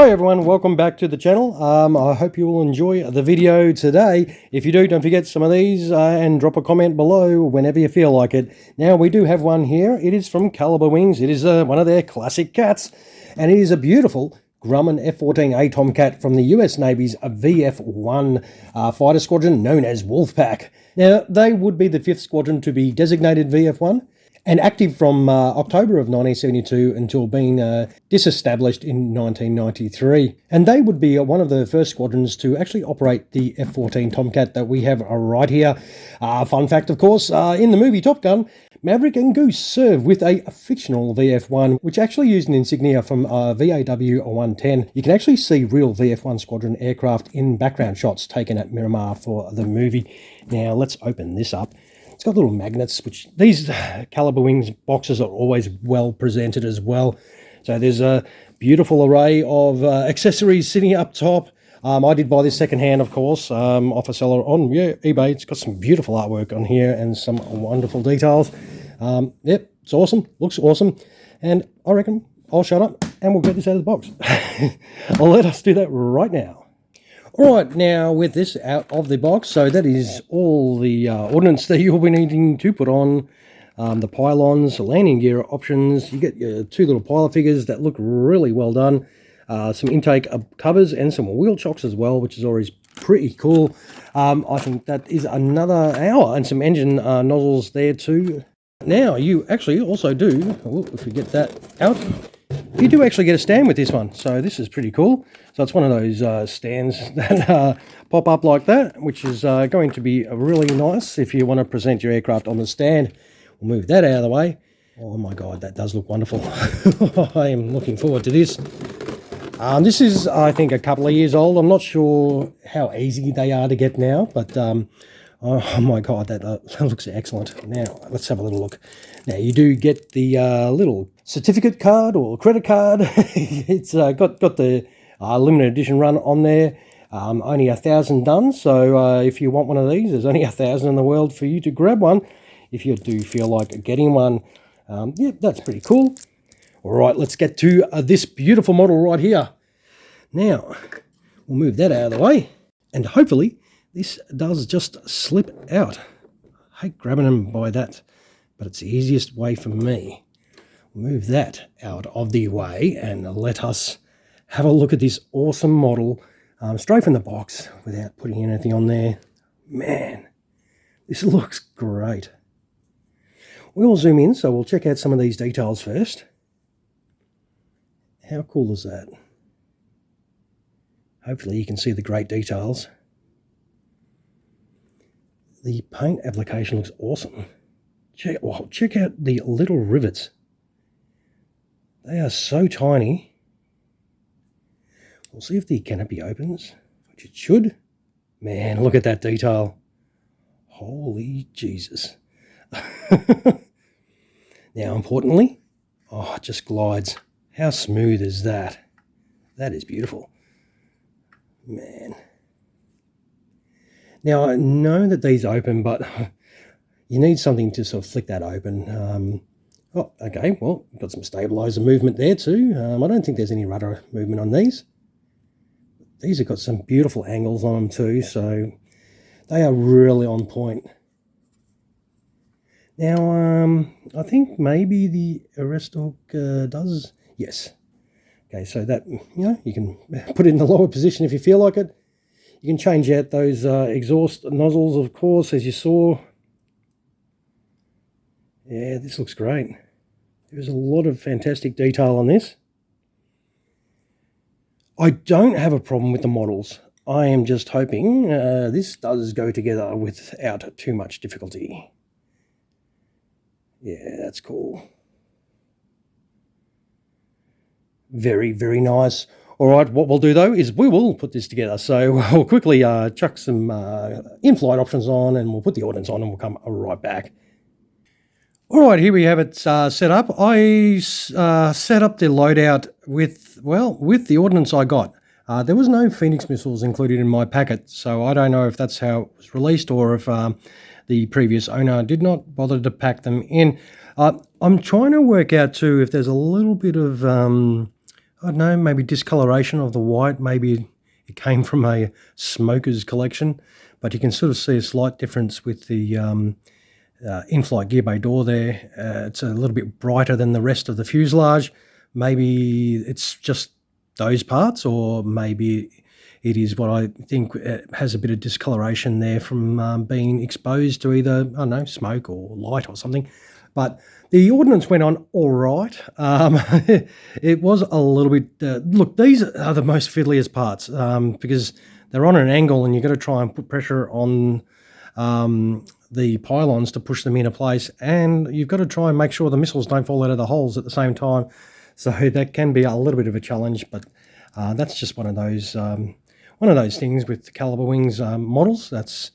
Hi everyone, welcome back to the channel. I hope you will enjoy the video today. If you do, don't forget some of these and drop a comment below whenever you feel like it. Now, we do have one here. It is from Calibre Wings. It is one of their classic cats, and it is a beautiful Grumman F-14A Tomcat from the US Navy's VF-1 Fighter Squadron, known as Wolfpack. Now, they would be the 5th squadron to be designated VF-1, and active from October of 1972 until being disestablished in 1993. And they would be one of the first squadrons to actually operate the F-14 Tomcat that we have right here. Fun fact, of course, in the movie Top Gun, Maverick and Goose served with a fictional VF-1, which actually used an insignia from VAW-110. You can actually see real VF-1 squadron aircraft in background shots taken at Miramar for the movie. Now, let's open this up. It's got little magnets, which these Calibre Wings boxes are always well presented as well. So there's a beautiful array of accessories sitting up top. I did buy this secondhand, of course, off a seller on eBay. It's got some beautiful artwork on here and some wonderful details. Yep, it's awesome. Looks awesome. And I reckon I'll shut up and we'll get this out of the box. I'll let us do that right now. Alright, now with this out of the box, so that is all the ordnance that you'll be needing to put on. The pylons, landing gear options, you get your two little pilot figures that look really well done. Some intake covers and some wheel chocks as well, which is always pretty cool. I think that is another hour, and some engine nozzles there too. Now, you actually also do, if we get that out, you do actually get a stand with this one, so this is pretty cool. So it's one of those stands that pop up like that, which is going to be really nice if you want to present your aircraft on the stand. We'll move that out of the way. Oh my God, that does look wonderful. I am looking forward to this. This is, I think, a couple of years old. I'm not sure how easy they are to get now, but oh my God, that looks excellent. Now, let's have a little look. Now, you do get the little certificate card or credit card. It's got the limited edition run on there. Only 1,000 done, so if you want one of these, there's only 1,000 in the world for you to grab one. If you do feel like getting one, yeah, that's pretty cool. All right, let's get to this beautiful model right here. Now, we'll move that out of the way, and hopefully this does just slip out. I hate grabbing them by that, but it's the easiest way for me. Move that out of the way and let us have a look at this awesome model straight from the box without putting anything on there. Man, this looks great. We'll zoom in, so we'll check out some of these details first. How cool is that? Hopefully you can see the great details. The paint application looks awesome. Check out the little rivets. They are so tiny. We'll see if the canopy opens, which it should. Man, look at that detail. Holy Jesus. Now, importantly, oh, it just glides. How smooth is that? That is beautiful. Man. Now, I know that these open, but you need something to sort of flick that open. Oh, okay, well, got some stabilizer movement there too. I don't think there's any rudder movement on these. These have got some beautiful angles on them too, so they are really on point. Now, I think maybe the arrest hook does, yes. Okay, so that, you know, you can put it in the lower position if you feel like it. You can change out those exhaust nozzles, of course, as you saw. Yeah, this looks great. There's a lot of fantastic detail on this. I don't have a problem with the models. I am just hoping this does go together without too much difficulty. Yeah, that's cool. Very, very nice. All right, what we'll do, though, is we will put this together. So we'll quickly chuck some in-flight options on, and we'll put the ordnance on, and we'll come right back. All right, here we have it set up. I set up the loadout with the ordnance I got. There was no Phoenix missiles included in my packet, so I don't know if that's how it was released or if the previous owner did not bother to pack them in. I'm trying to work out, too, if there's a little bit of I don't know, maybe discoloration of the white. Maybe it came from a smoker's collection, but you can sort of see a slight difference with the in-flight gear bay door there. It's a little bit brighter than the rest of the fuselage. Maybe it's just those parts, or maybe it is what I think has a bit of discoloration there from being exposed to either, I don't know, smoke or light or something. But the ordnance went on all right. It was a little bit... look, these are the most fiddliest parts because they're on an angle and you've got to try and put pressure on the pylons to push them into place, and you've got to try and make sure the missiles don't fall out of the holes at the same time. So that can be a little bit of a challenge, but that's just one of those things with the Calibre Wings models. That's...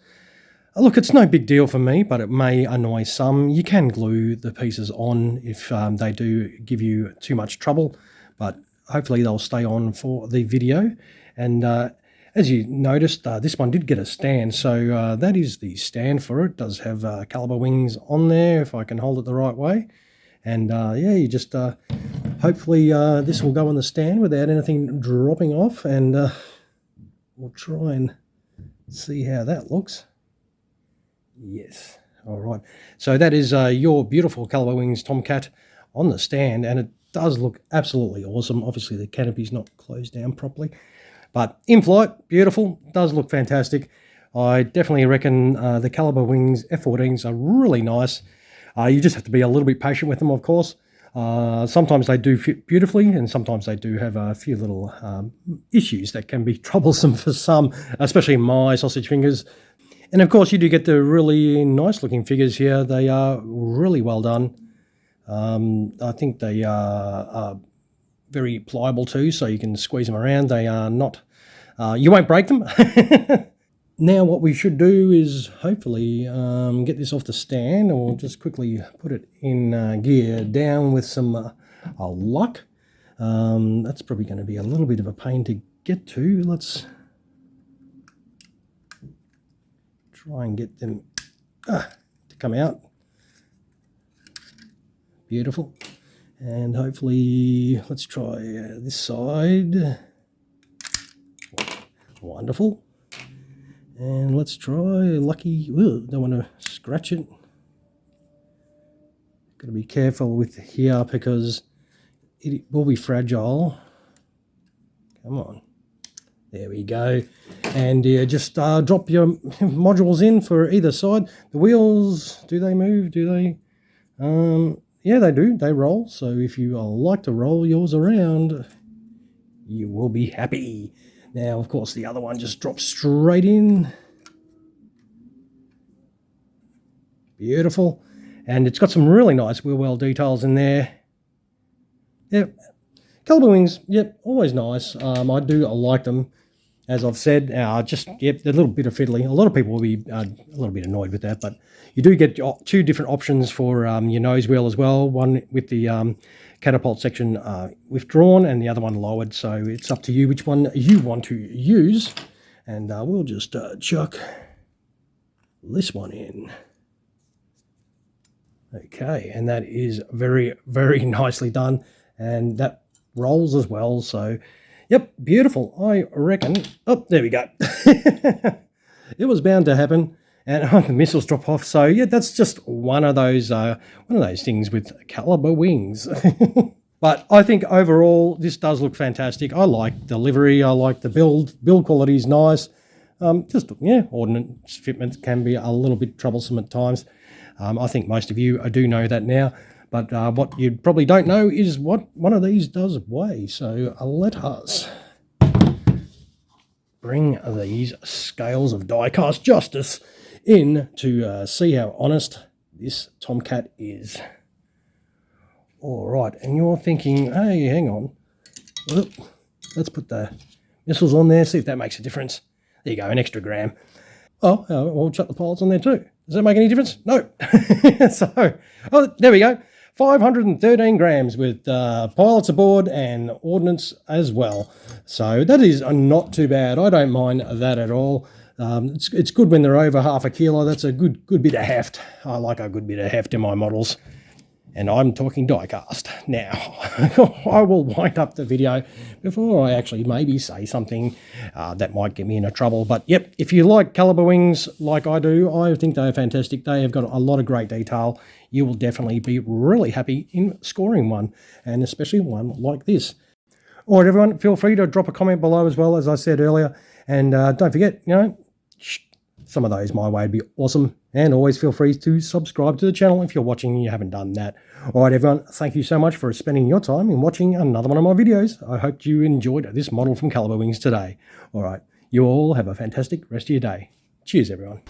Look, it's no big deal for me, but it may annoy some. You can glue the pieces on if they do give you too much trouble, but hopefully they'll stay on for the video. And as you noticed, this one did get a stand, so that is the stand for it. It does have Calibre Wings on there, if I can hold it the right way. And yeah, you just hopefully this will go on the stand without anything dropping off, and we'll try and see how that looks. Yes, all right. So that is your beautiful Calibre Wings Tomcat on the stand, and it does look absolutely awesome. Obviously, the canopy's not closed down properly, but in flight, beautiful. Does look fantastic. I definitely reckon the Calibre Wings F-14s are really nice. You just have to be a little bit patient with them, of course. Sometimes they do fit beautifully, and sometimes they do have a few little issues that can be troublesome for some, especially my sausage fingers. And of course, you do get the really nice looking figures here. They are really well done. I think they are very pliable too, so you can squeeze them around. They are not, you won't break them. Now what we should do is hopefully get this off the stand, or just quickly put it in gear down with some luck. That's probably going to be a little bit of a pain to get to. Let's try and get them to come out. Beautiful. And hopefully, let's try this side. Wonderful. And let's try lucky. Ooh, don't want to scratch it. Got to be careful with here because it will be fragile. Come on. There we go. And just drop your modules in for either side. The wheels, do they move? Do they? Yeah, they do. They roll. So if you like to roll yours around, you will be happy. Now, of course, the other one just drops straight in. Beautiful. And it's got some really nice wheel well details in there. Yep. Calibre Wings, yep, always nice. I like them, as I've said. Just, yep, they're a little bit of fiddly. A lot of people will be a little bit annoyed with that, but you do get two different options for your nose wheel as well. One with the catapult section withdrawn and the other one lowered, so it's up to you which one you want to use. And we'll just chuck this one in. Okay, and that is very, very nicely done, and that rolls as well. So yep, beautiful. I reckon, oh, there we go. It was bound to happen, and the missiles drop off. So yeah, that's just one of those things with Calibre Wings. But I think overall this does look fantastic. I like the livery, I like the build quality is nice. Just, yeah, ordnance fitment can be a little bit troublesome at times. I think most of you do know that now, but what you probably don't know is what one of these does weigh. So let us bring these scales of die-cast justice in to see how honest this Tomcat is. All right, and you're thinking, hey, hang on. Well, let's put the missiles on there, see if that makes a difference. There you go, an extra gram. Oh, we'll chuck the pilots on there too. Does that make any difference? No. So, oh, there we go. 513 grams with pilots aboard and ordnance as well. So that is not too bad. I don't mind that at all. It's good when they're over half a kilo. That's a good bit of heft. I like a good bit of heft in my models. and I'm talking diecast. Now, I will wind up the video before I actually maybe say something that might get me into trouble. But yep, if you like Calibre Wings like I do, I think they are fantastic. They have got a lot of great detail. You will definitely be really happy in scoring one, and especially one like this. All right, everyone, feel free to drop a comment below as well, as I said earlier. And don't forget, some of those my way would be awesome. And always feel free to subscribe to the channel if you're watching and you haven't done that. All right, everyone, thank you so much for spending your time in watching another one of my videos. I hope you enjoyed this model from Calibre Wings today. All right, you all have a fantastic rest of your day. Cheers, everyone.